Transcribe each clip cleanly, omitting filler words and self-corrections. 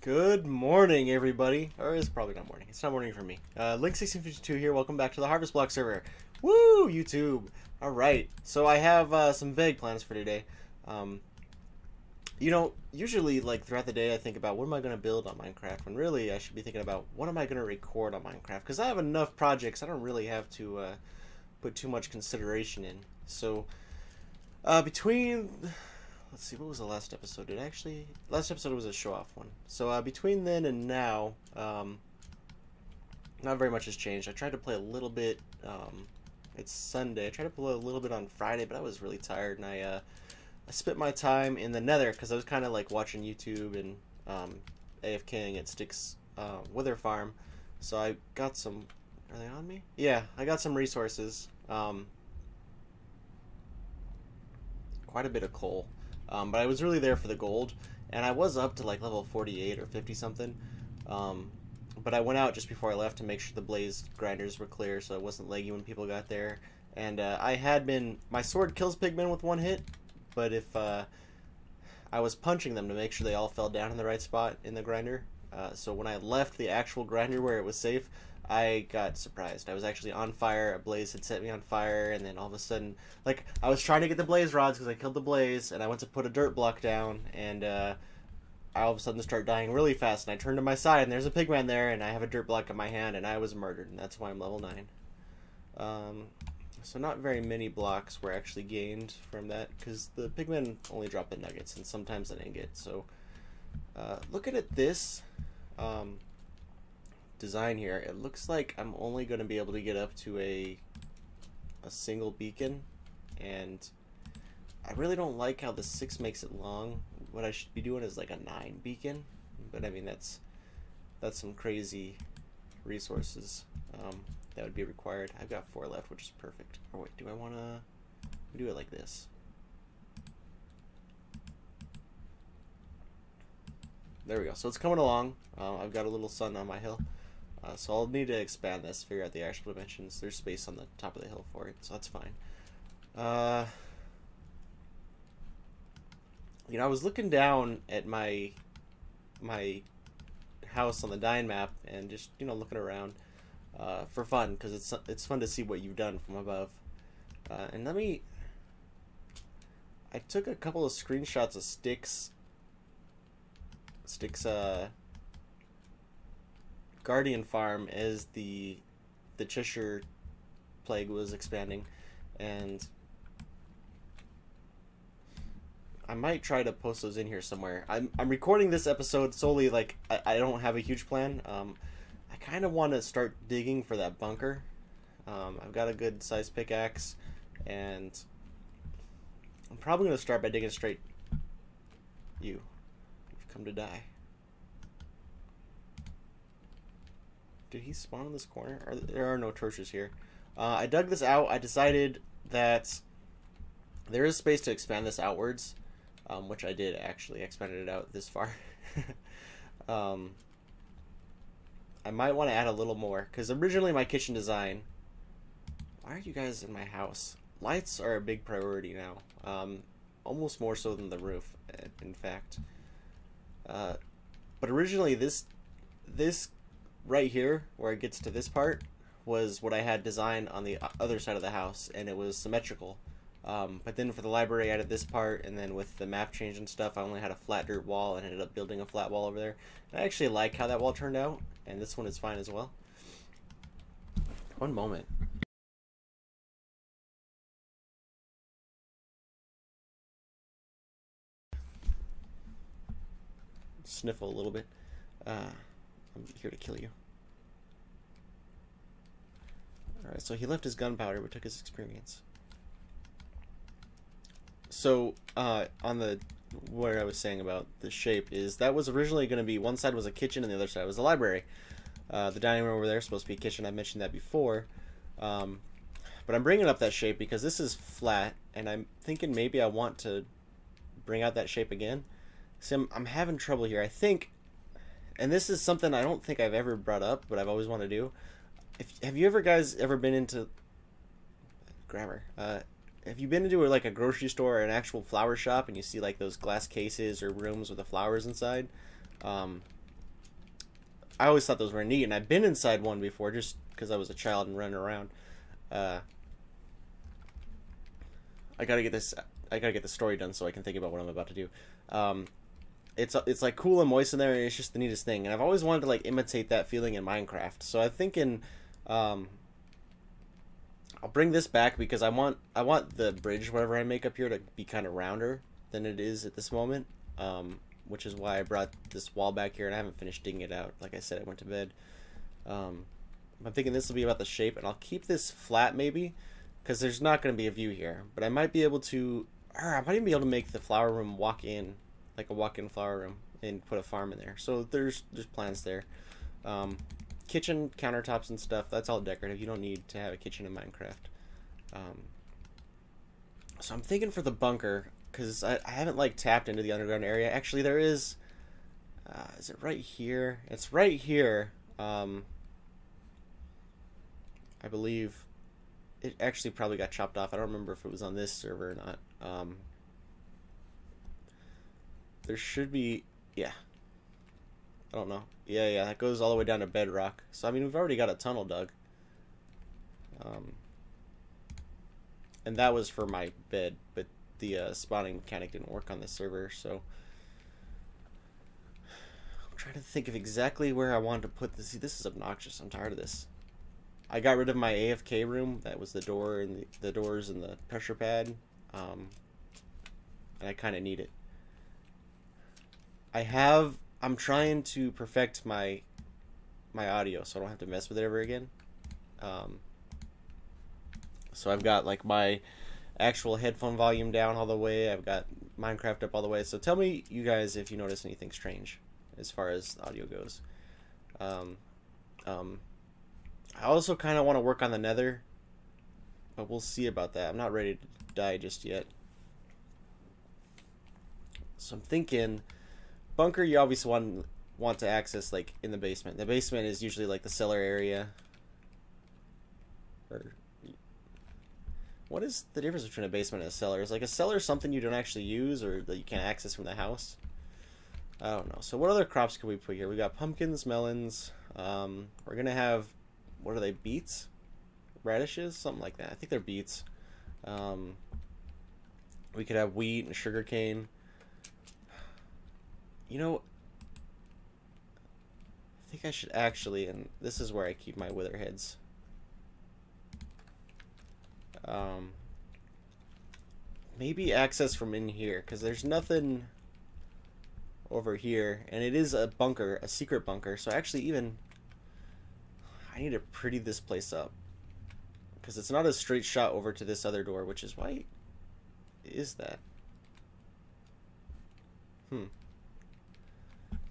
Good morning, everybody. Or it's probably not morning. It's not morning for me. Link1652 here. Welcome back to the Harvest Block server. Woo, YouTube. All right. So I have some vague plans for today. Usually, like, throughout the day, I think about what am I going to build on Minecraft, when really I should be thinking about what am I going to record on Minecraft, because I have enough projects I don't really have to put too much consideration in. So, between... Let's see, what was the last episode? Last episode was a show-off one. So, between then and now, not very much has changed. I tried to play a little bit, it's Sunday. I tried to play a little bit on Friday, but I was really tired, and I spent my time in the Nether, because I was kind of like watching YouTube and AFKing at Sticks Wither Farm. So I got some... Are they on me? Yeah, I got some resources. Quite a bit of coal. But I was really there for the gold, and I was up to like level 48 or 50 something. But I went out just before I left to make sure the blaze grinders were clear, so it wasn't laggy when people got there. And my sword kills pigmen with one hit, but if I was punching them to make sure they all fell down in the right spot in the grinder. So when I left the actual grinder where it was safe, I got surprised. I was actually on fire. A blaze had set me on fire, and then all of a sudden, like, I was trying to get the blaze rods because I killed the blaze, and I went to put a dirt block down, and I all of a sudden start dying really fast, and I turned to my side, and there's a pigman there, and I have a dirt block in my hand, and I was murdered, and that's why I'm level 9. So not very many blocks were actually gained from that, because the pigmen only drop the nuggets, and sometimes an ingot. So looking at this design here, it looks like I'm only going to be able to get up to a single beacon, and I really don't like how the 6 makes it long. What I should be doing is like a 9 beacon, but I mean that's some crazy resources that would be required. I've got 4 left, which is perfect. Oh wait, do I want to do it like this? There we go. So it's coming along. I've got a little sun on my hill. So I'll need to expand this, figure out the actual dimensions. There's space on the top of the hill for it, so that's fine. I was looking down at my house on the Dying map and just, looking around for fun, because it's fun to see what you've done from above. And I took a couple of screenshots of Sticks Guardian farm as the Cheshire plague was expanding, and I might try to post those in here somewhere. I'm recording this episode solely like I don't have a huge plan. I kind of want to start digging for that bunker. I've got a good sized pickaxe, and I'm probably going to start by digging straight. You've come to die. Did he spawn in this corner? There are no torches here. I dug this out. I decided that there is space to expand this outwards, which I did actually. I expanded it out this far. I might want to add a little more, because originally my kitchen design... Why are you guys in my house? Lights are a big priority now. Almost more so than the roof, in fact. But originally this right here, where it gets to this part, was what I had designed on the other side of the house, and it was symmetrical. But then for the library I added this part, and then with the map change and stuff, I only had a flat dirt wall and ended up building a flat wall over there. And I actually like how that wall turned out, and this one is fine as well. One moment. Sniffle a little bit. I'm here to kill you. Alright, so he left his gunpowder but took his experience. So, where I was saying about the shape is that was originally going to be, one side was a kitchen and the other side was a library. The dining room over there is supposed to be a kitchen. I mentioned that before. But I'm bringing up that shape because this is flat, and I'm thinking maybe I want to bring out that shape again. See, I'm having trouble here. I think, and this is something I don't think I've ever brought up, but I've always wanted to do. Have you guys ever been into grammar? Have you been into like a grocery store or an actual flower shop and you see like those glass cases or rooms with the flowers inside? I always thought those were neat, and I've been inside one before just because I was a child and running around. I gotta get this. I gotta get the story done so I can think about what I'm about to do. It's like cool and moist in there, and it's just the neatest thing. And I've always wanted to like imitate that feeling in Minecraft. So I'm thinking, I'll bring this back because I want the bridge, whatever I make up here, to be kind of rounder than it is at this moment. Which is why I brought this wall back here, and I haven't finished digging it out. Like I said, I went to bed. I'm thinking this will be about the shape, and I'll keep this flat maybe, because there's not going to be a view here. But I might be able to, I might even be able to make the flower room walk in, like a walk-in flower room, and put a farm in there. So there's plans there. Kitchen, countertops and stuff, that's all decorative. You don't need to have a kitchen in Minecraft. So I'm thinking for the bunker, because I haven't like tapped into the underground area. Actually, there is it right here? It's right here. I believe it actually probably got chopped off. I don't remember if it was on this server or not. There should be, yeah. I don't know. Yeah, that goes all the way down to bedrock. So, I mean, we've already got a tunnel dug. And that was for my bed, but the spawning mechanic didn't work on this server, so I'm trying to think of exactly where I wanted to put this. See, this is obnoxious. I'm tired of this. I got rid of my AFK room. That was the door and the doors and the pressure pad. And I kind of need it. I'm trying to perfect my audio so I don't have to mess with it ever again. So I've got like my actual headphone volume down all the way. I've got Minecraft up all the way. So tell me, you guys, if you notice anything strange as far as audio goes. I also kind of want to work on the nether, but we'll see about that. I'm not ready to die just yet. So I'm thinking bunker, you obviously want to access like in the basement. The basement is usually like the cellar area. Or what is the difference between a basement and a cellar? Is like a cellar something you don't actually use or that you can't access from the house? I don't know. So what other crops can we put here? We got pumpkins, melons. We're gonna have, what are they? Beets, radishes, something like that. I think they're beets. We could have wheat and sugarcane. You know, I think I should actually, and this is where I keep my wither heads. Maybe access from in here, because there's nothing over here, and it is a bunker, a secret bunker, so actually even, I need to pretty this place up, because it's not a straight shot over to this other door, which is why is that?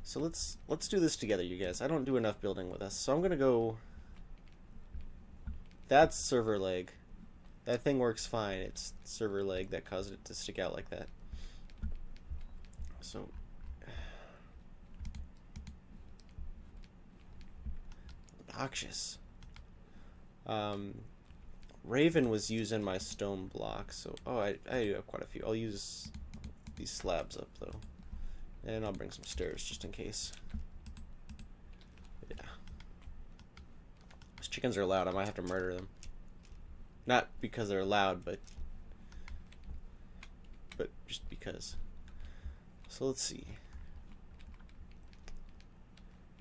So let's do this together, you guys. I don't do enough building with us, so I'm gonna go. That's server leg. That thing works fine. It's server leg that caused it to stick out like that. So obnoxious. Raven was using my stone block, so I have quite a few. I'll use these slabs up though. And I'll bring some stairs just in case. Yeah. Those chickens are loud. I might have to murder them. Not because they're loud, but just because. So let's see.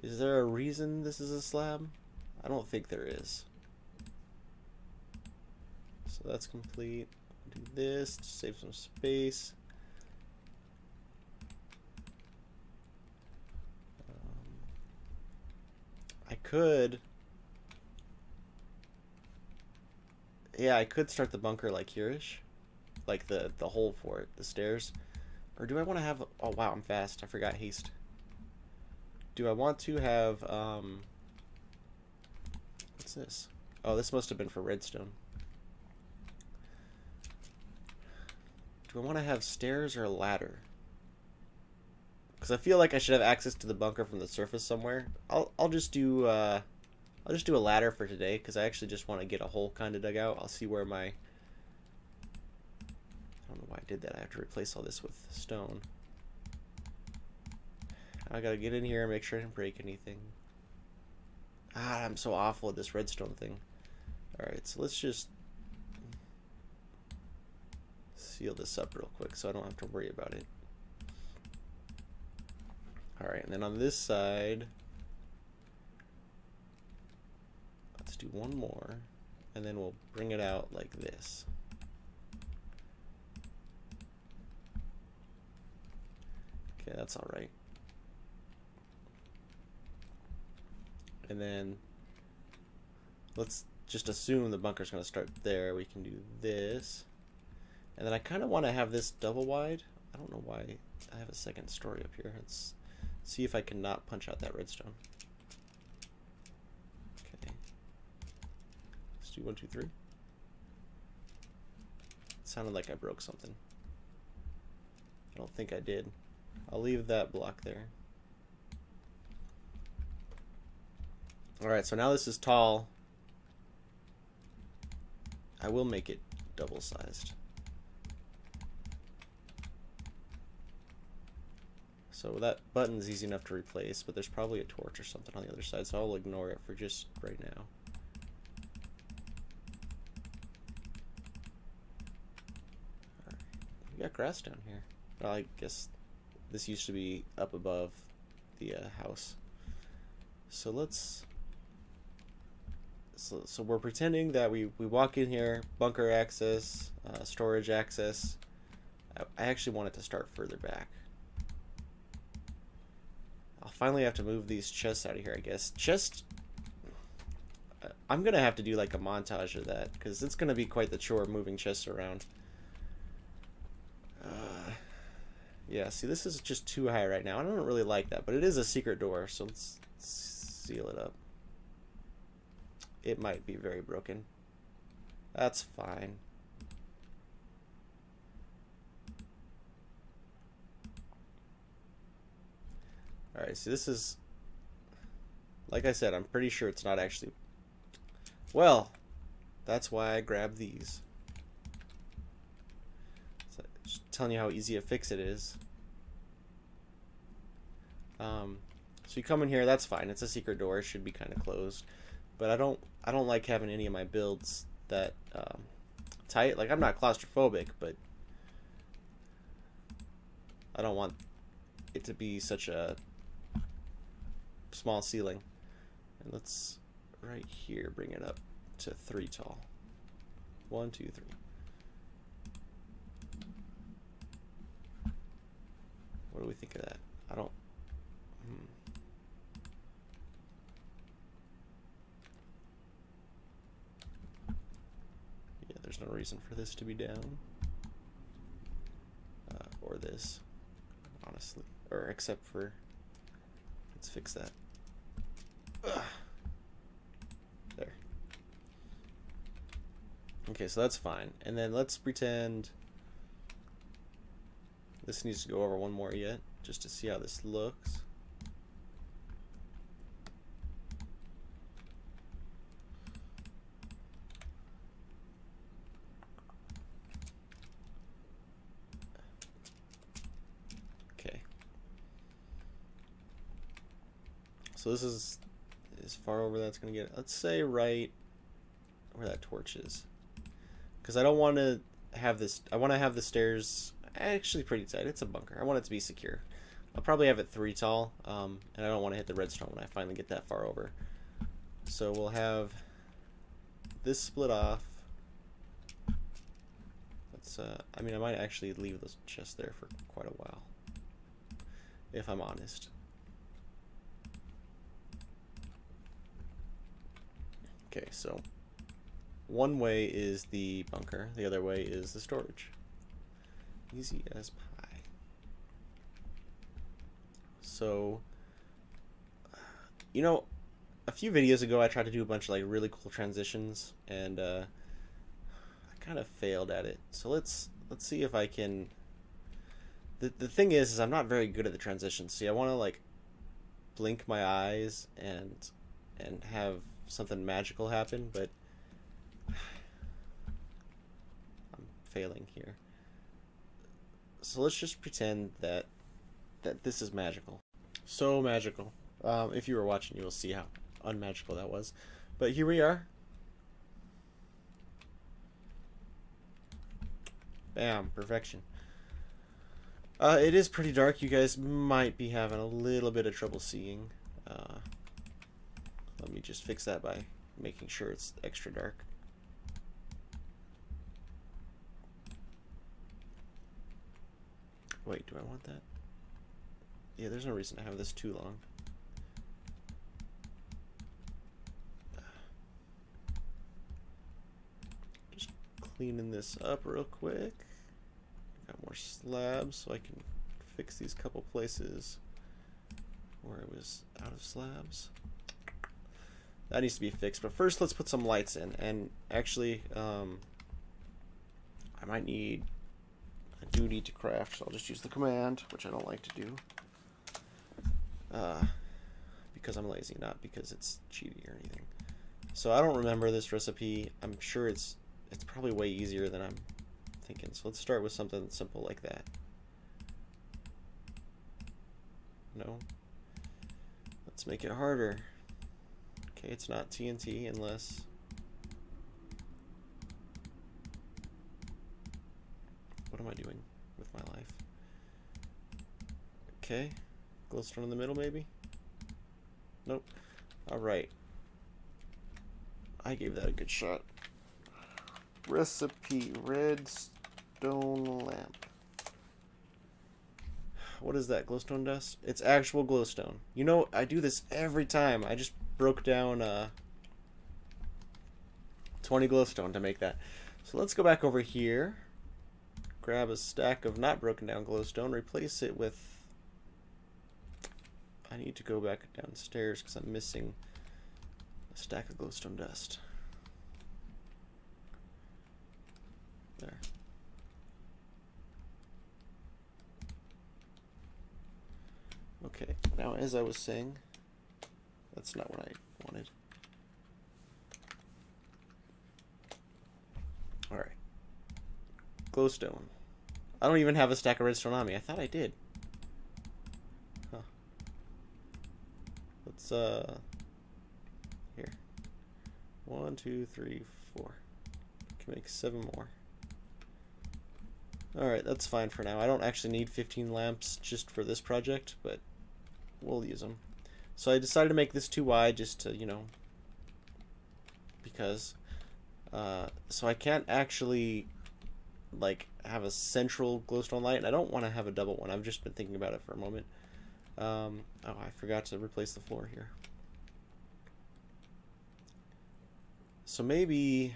Is there a reason this is a slab? I don't think there is. So that's complete. Do this to save some space. I could. Yeah, I could start the bunker like here-ish. Like the hole for it, the stairs. Or do I want to have, oh wow, I'm fast. I forgot haste. Do I want to have, what's this? Oh, this must have been for redstone. Do I want to have stairs or a ladder? Because I feel like I should have access to the bunker from the surface somewhere. I'll just do a ladder for today because I actually just want to get a hole kind of dug out. I'll see where my, I don't know why I did that. I have to replace all this with stone. I gotta get in here and make sure I didn't break anything. Ah, I'm so awful at this redstone thing. Alright, so let's just seal this up real quick so I don't have to worry about it. Alright, and then on this side, let's do one more, and then we'll bring it out like this. Okay, that's alright. And then let's just assume the bunker's going to start there. We can do this. And then I kind of want to have this double wide. I don't know why I have a second story up here. Let's see if I can not punch out that redstone. Okay. Let's do 1, 2, 3. It sounded like I broke something. I don't think I did. I'll leave that block there. Alright, so now this is tall. I will make it double-sized. So that button's easy enough to replace, but there's probably a torch or something on the other side, so I'll ignore it for just right now. Alright, we got grass down here. Well, I guess this used to be up above the house. So let's... So we're pretending that we walk in here, bunker access, storage access. I actually want it to start further back. I'll finally have to move these chests out of here, I guess. I'm going to have to do like a montage of that, because it's going to be quite the chore moving chests around. Yeah, see, this is just too high right now. I don't really like that, but it is a secret door, so let's seal it up. It might be very broken. That's fine. Alright, so this is... Like I said, I'm pretty sure it's not actually... Well, that's why I grabbed these. So just telling you how easy a fix it is. So you come in here, that's fine. It's a secret door. It should be kind of closed. But I don't like having any of my builds that tight. Like, I'm not claustrophobic, but I don't want it to be such a small ceiling. And let's right here bring it up to 3 tall. 1, 2, 3. What do we think of that? I don't. Yeah, there's no reason for this to be down. Or this, honestly. Or except for. Let's fix that. Ugh. There. Okay, so that's fine. And then let's pretend this needs to go over one more yet, just to see how this looks. Okay. So this is as far over that's going to get. Let's say right where that torch is. Because I don't want to have this. I want to have the stairs actually pretty tight. It's a bunker. I want it to be secure. I'll probably have it 3 tall. And I don't want to hit the redstone when I finally get that far over. So we'll have this split off. Let's. I mean, I might actually leave this chest there for quite a while, if I'm honest. Okay, so one way is the bunker, the other way is the storage. Easy as pie. So, you know, a few videos ago I tried to do a bunch of like really cool transitions, and I kind of failed at it. So let's see if I can. The thing is I'm not very good at the transitions. See, I want to like blink my eyes and have something magical happen, but I'm failing here. So let's just pretend that this is magical. So magical. If you were watching, you will see how unmagical that was. But here we are. Bam, perfection. It is pretty dark. You guys might be having a little bit of trouble seeing. Let me just fix that by making sure it's extra dark. Wait, do I want that? Yeah, there's no reason to have this too long. Just cleaning this up real quick. Got more slabs so I can fix these couple places where it was out of slabs. That needs to be fixed, but first let's put some lights in. And actually, I do need to craft, so I'll just use the command, which I don't like to do. Because I'm lazy, not because it's cheaty or anything. So I don't remember this recipe. I'm sure it's probably way easier than I'm thinking. So let's start with something simple like that. No. Let's make it harder. Okay, it's not TNT unless... What am I doing with my life? Okay. Glowstone in the middle, maybe? Nope. Alright. I gave that a good shot. Recipe, redstone lamp. What is that, glowstone dust? It's actual glowstone. You know, I do this every time. I just broke down 20 glowstone to make that. So let's go back over here. Grab a stack of not broken down glowstone, replace it with... I need to go back downstairs because I'm missing a stack of glowstone dust. There. Okay, now as I was saying, that's not what I wanted. Alright. Glowstone. I don't even have a stack of redstone on me. I thought I did. Huh. Let's, here. 1, 2, 3, 4. Can make 7 more. Alright, that's fine for now. I don't actually need 15 lamps just for this project, but we'll use them. So I decided to make this too wide just to, you know, because, so I can't actually, like, have a central glowstone light, and I don't want to have a double one. I've just been thinking about it for a moment. Oh, I forgot to replace the floor here. So maybe...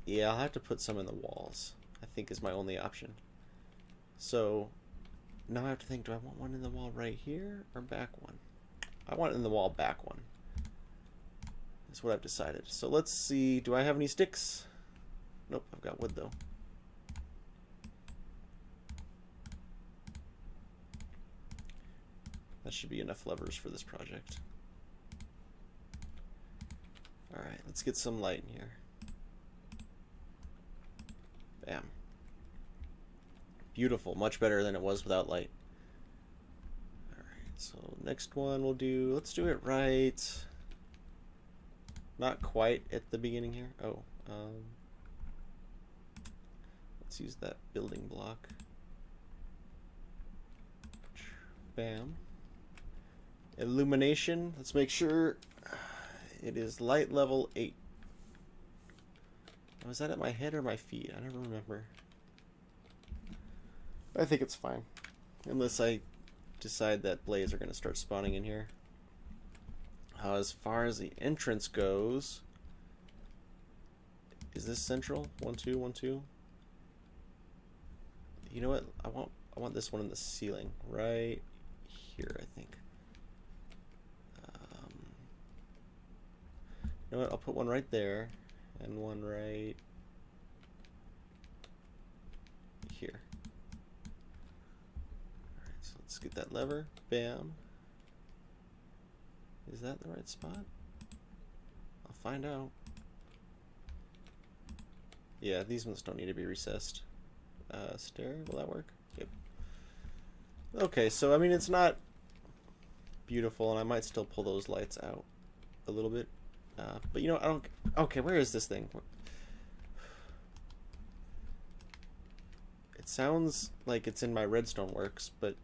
Yeah, I'll have to put some in the walls, I think is my only option. So, now I have to think, do I want one in the wall right here, or back one? I want it in the wall back one. That's what I've decided. So let's see, do I have any sticks? Nope, I've got wood though. That should be enough levers for this project. Alright, let's get some light in here. Bam. Beautiful, much better than it was without light. Alright, so next one we'll do, let's do it right, not quite at the beginning here. Oh, let's use that building block. Bam. Illumination, let's make sure it is light level 8. Was that at my head or my feet? I never remember. I think it's fine. Unless I decide that blaze are going to start spawning in here. As far as the entrance goes... Is this central? 1, 2, 1, 2? You know what? I want this one in the ceiling. Right here, I think. You know what? I'll put one right there. And one right here. Alright, so let's get that lever. Bam. Is that the right spot? I'll find out. Yeah, these ones don't need to be recessed. Stair, will that work? Yep. Okay, so I mean it's not beautiful, and I might still pull those lights out a little bit. But you know, I don't... Okay, where is this thing? It sounds like it's in my redstone works, but...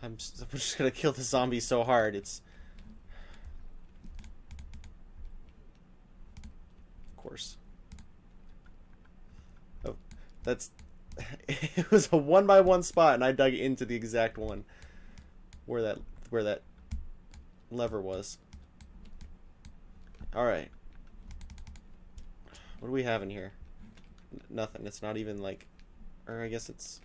I'm just gonna kill the zombie so hard, it's... Of course. Oh, that's... It was a 1x1 spot, and I dug into the exact one where that lever was. Alright. What do we have in here? Nothing. It's not even like... Or I guess it's...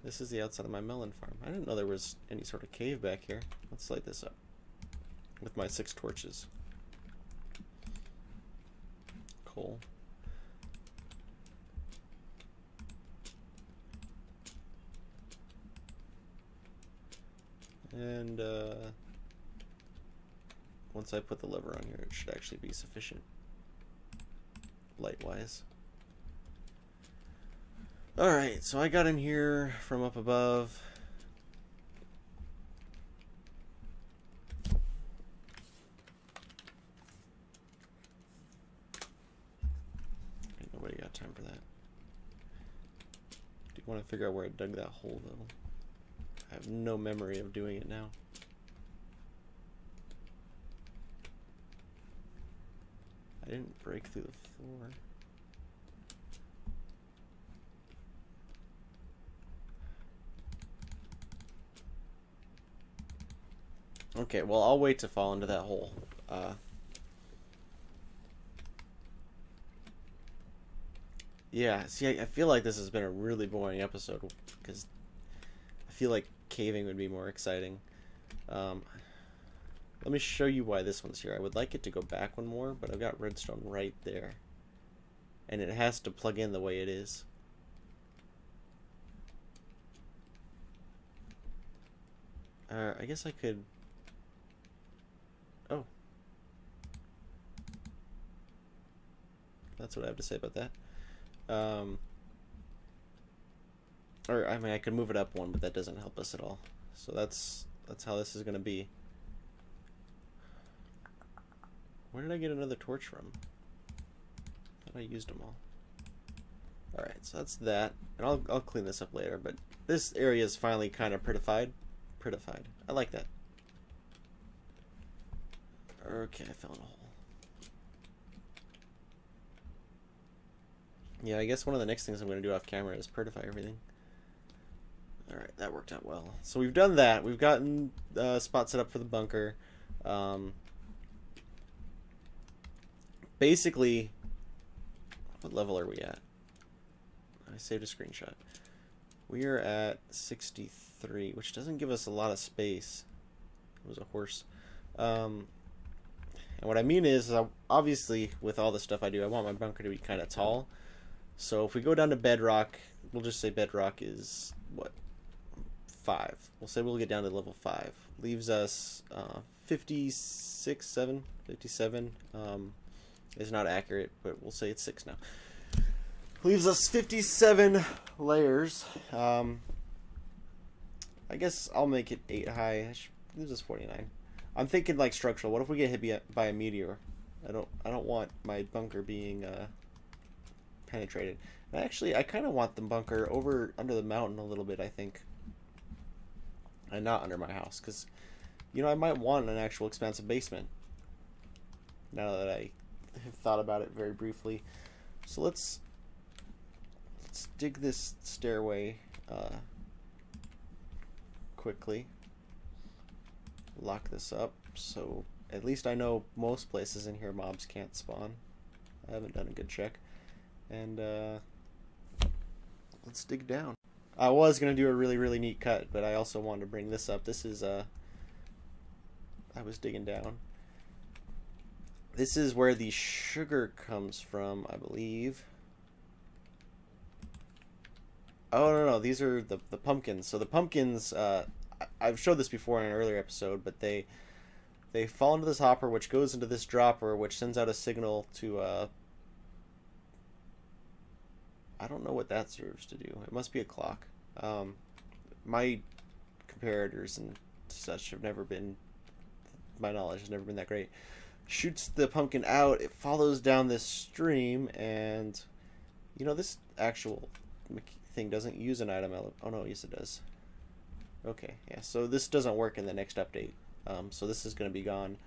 This is the outside of my melon farm. I didn't know there was any sort of cave back here. Let's light this up with my 6 torches. Coal. And once I put the lever on here, it should actually be sufficient light-wise. Alright, so I got in here from up above. Ain't nobody got time for that. Do you want to figure out where I dug that hole, though? I have no memory of doing it now. I didn't break through the floor. Okay, well, I'll wait to fall into that hole. Yeah, see, I feel like this has been a really boring episode because I feel like caving would be more exciting. Let me show you why this one's here. I would like it to go back one more, but I've got redstone right there. And it has to plug in the way it is. I guess I could... Oh. That's what I have to say about that. Or, I mean, I could move it up one, but that doesn't help us at all. So that's how this is going to be. Where did I get another torch from? I thought I used them all. Alright, so that's that. And I'll clean this up later, but this area is finally kind of prettified. Prettified. I like that. Okay, I fell in a hole. Yeah, I guess one of the next things I'm going to do off camera is prettify everything. Alright, that worked out well. So we've done that. We've gotten spot set up for the bunker. Basically, what level are we at? I saved a screenshot. We are at 63, which doesn't give us a lot of space. It was a horse. And what I mean is, obviously, with all the stuff I do, I want my bunker to be kind of tall. So if we go down to bedrock, we'll just say bedrock is, what, 5. We'll say we'll get down to level 5. Leaves us 57. Is not accurate, but we'll say it's 6 now. Leaves us 57 layers. I guess I'll make it 8 high. Leaves us 49. I'm thinking like structural. What if we get hit by a meteor? I don't want my bunker being penetrated. And actually, I kind of want the bunker over under the mountain a little bit, I think. And not under my house, because, you know, I might want an actual expansive basement. Now that I have thought about it very briefly. So let's dig this stairway quickly. Lock this up, so at least I know most places in here mobs can't spawn. I haven't done a good check. And let's dig down. I was going to do a really neat cut, but I also wanted to bring this up. This is I was digging down. This is where the sugar comes from, I believe. Oh, no, these are the pumpkins. So the pumpkins, I've showed this before in an earlier episode, but they fall into this hopper, which goes into this dropper, which sends out a signal to I don't know what that serves to do. It must be a clock. My comparators and such have never been, my knowledge has never been that great. Shoots the pumpkin out, it follows down this stream, and you know, this actual thing doesn't use an item element. Oh no, yes it does. Okay, yeah, so this doesn't work in the next update. So this is going to be gone.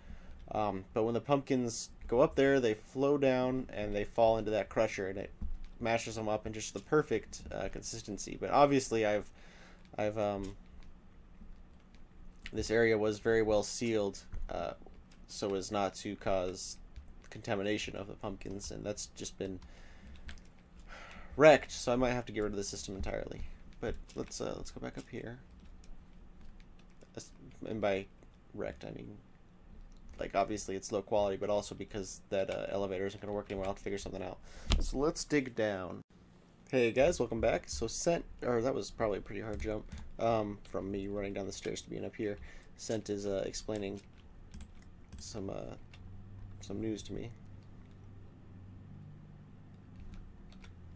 But when the pumpkins go up there, they flow down and they fall into that crusher, and it mashes them up in just the perfect consistency. But obviously, this area was very well sealed, so as not to cause contamination of the pumpkins, and that's just been wrecked. So I might have to get rid of the system entirely. But let's go back up here. And by wrecked, I mean, like, obviously it's low quality, but also because that elevator isn't going to work anymore. I'll have to figure something out. So let's dig down. Hey guys, welcome back. So that was probably a pretty hard jump from me running down the stairs to being up here. Scent is explaining some news to me,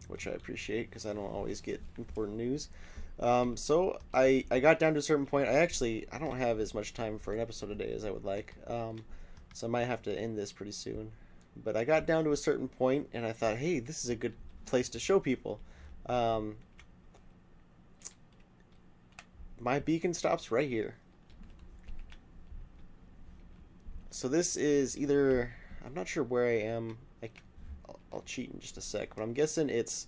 which I appreciate because I don't always get important news. So I got down to a certain point. I don't have as much time for an episode a day as I would like. So I might have to end this pretty soon. But I got down to a certain point and I thought, hey, this is a good place to show people. My beacon stops right here. So this is either, I'm not sure where I am. I'll cheat in just a sec, but I'm guessing it's,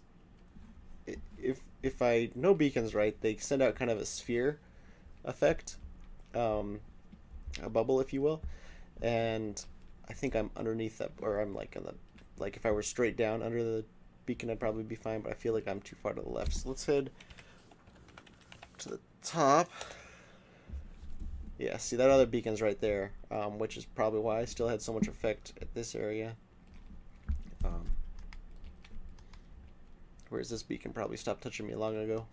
if I know beacons right, they send out kind of a sphere effect, a bubble, if you will, and I think I'm underneath that, or I'm like if I were straight down under the beacon, I'd probably be fine, but I feel like I'm too far to the left. So let's head to the top. Yeah, see that other beacon's right there, which is probably why I still had so much effect at this area. Whereas this beacon probably stopped touching me long ago.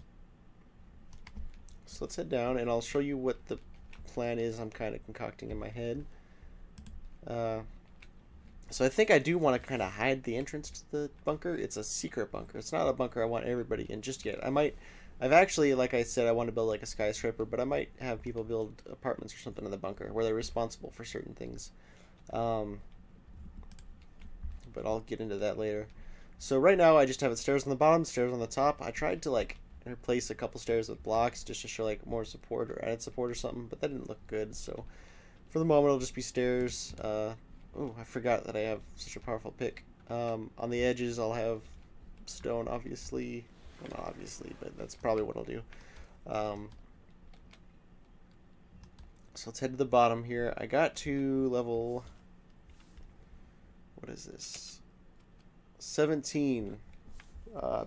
So let's head down, and I'll show you what the plan is I'm kind of concocting in my head. So I think I do want to kind of hide the entrance to the bunker. It's a secret bunker. It's not a bunker I want everybody in just yet. I've actually, like I said, I want to build like a skyscraper, but I might have people build apartments or something in the bunker where they're responsible for certain things. But I'll get into that later. So right now I just have it stairs on the bottom, stairs on the top. I tried to like replace a couple stairs with blocks just to show like more support or added support or something, but that didn't look good. So for the moment it'll just be stairs. Oh, I forgot that I have such a powerful pick. On the edges I'll have stone, obviously. Well, not obviously, but that's probably what I'll do. So let's head to the bottom here. I got to level, what is this? 17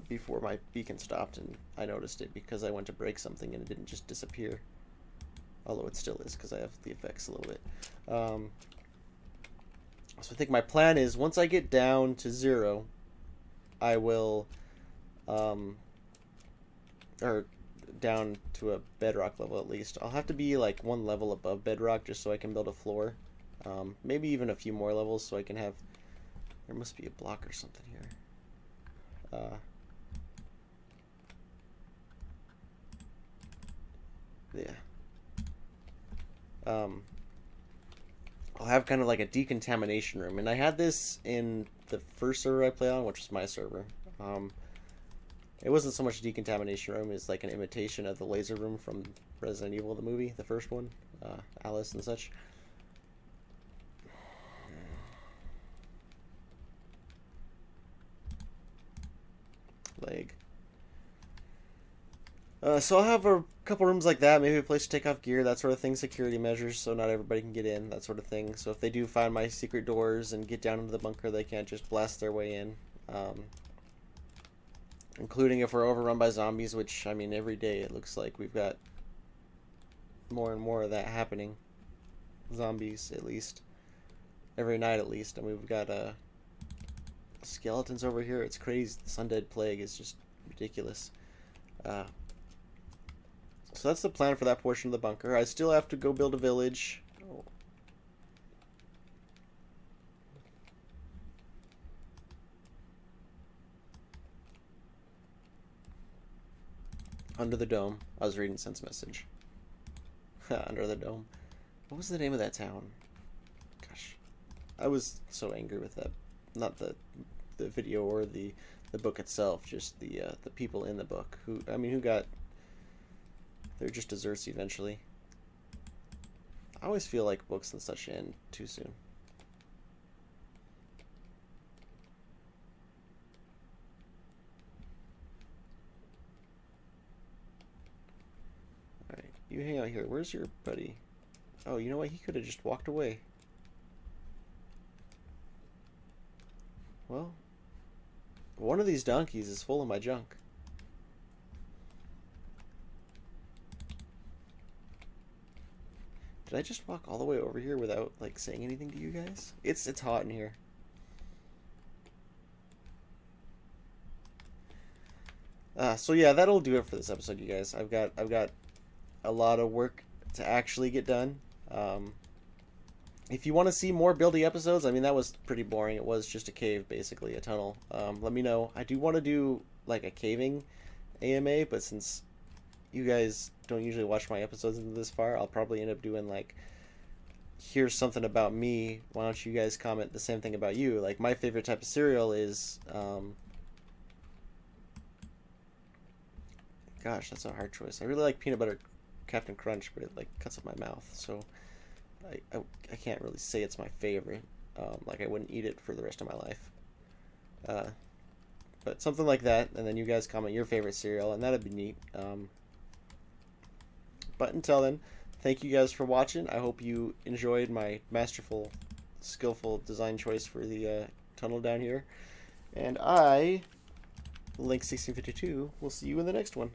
before my beacon stopped, and I noticed it because I went to break something and it didn't just disappear. Although it still is because I have the effects a little bit. So I think my plan is once I get down to 0, I will, or down to a bedrock level at least. I'll have to be like one level above bedrock just so I can build a floor. Maybe even a few more levels so I can have, there must be a block or something here. Yeah. I'll have kind of like a decontamination room, and I had this in the first server I played on, which was my server. It wasn't so much a decontamination room; it's like an imitation of the laser room from Resident Evil, the movie, the first one, Alice and such. Leg. So I'll have a couple rooms like that, maybe a place to take off gear, that sort of thing, security measures, so not everybody can get in, that sort of thing. So if they do find my secret doors and get down into the bunker, they can't just blast their way in. Including if we're overrun by zombies, which, I mean, every day it looks like we've got more and more of that happening. Zombies, at least. Every night, at least. I mean, we've got skeletons over here. It's crazy. This undead plague is just ridiculous. So that's the plan for that portion of the bunker. I still have to go build a village. Oh. Under the Dome. I was reading Sense Message. Under the Dome. What was the name of that town? Gosh, I was so angry with that. Not the video or the book itself, just the people in the book. Who got... They're just desserts eventually. I always feel like books and such end too soon. Alright, you hang out here. Where's your buddy? Oh, you know what? He could have just walked away. Well, one of these donkeys is full of my junk. Did I just walk all the way over here without, like, saying anything to you guys? It's hot in here. So yeah, that'll do it for this episode, you guys. I've got a lot of work to actually get done. If you want to see more buildy episodes, I mean, that was pretty boring. It was just a cave, basically, a tunnel. Let me know. I do want to do, like, a caving AMA, but since you guys don't usually watch my episodes this far, I'll probably end up doing, like, here's something about me. Why don't you guys comment the same thing about you? Like, my favorite type of cereal is, gosh, that's a hard choice. I really like peanut butter Captain Crunch, but it, like, cuts up my mouth, so I can't really say it's my favorite. Like, I wouldn't eat it for the rest of my life. But something like that, and then you guys comment your favorite cereal, and that'd be neat. But until then, thank you guys for watching. I hope you enjoyed my masterful, skillful design choice for the tunnel down here. And I, Link1652, will see you in the next one.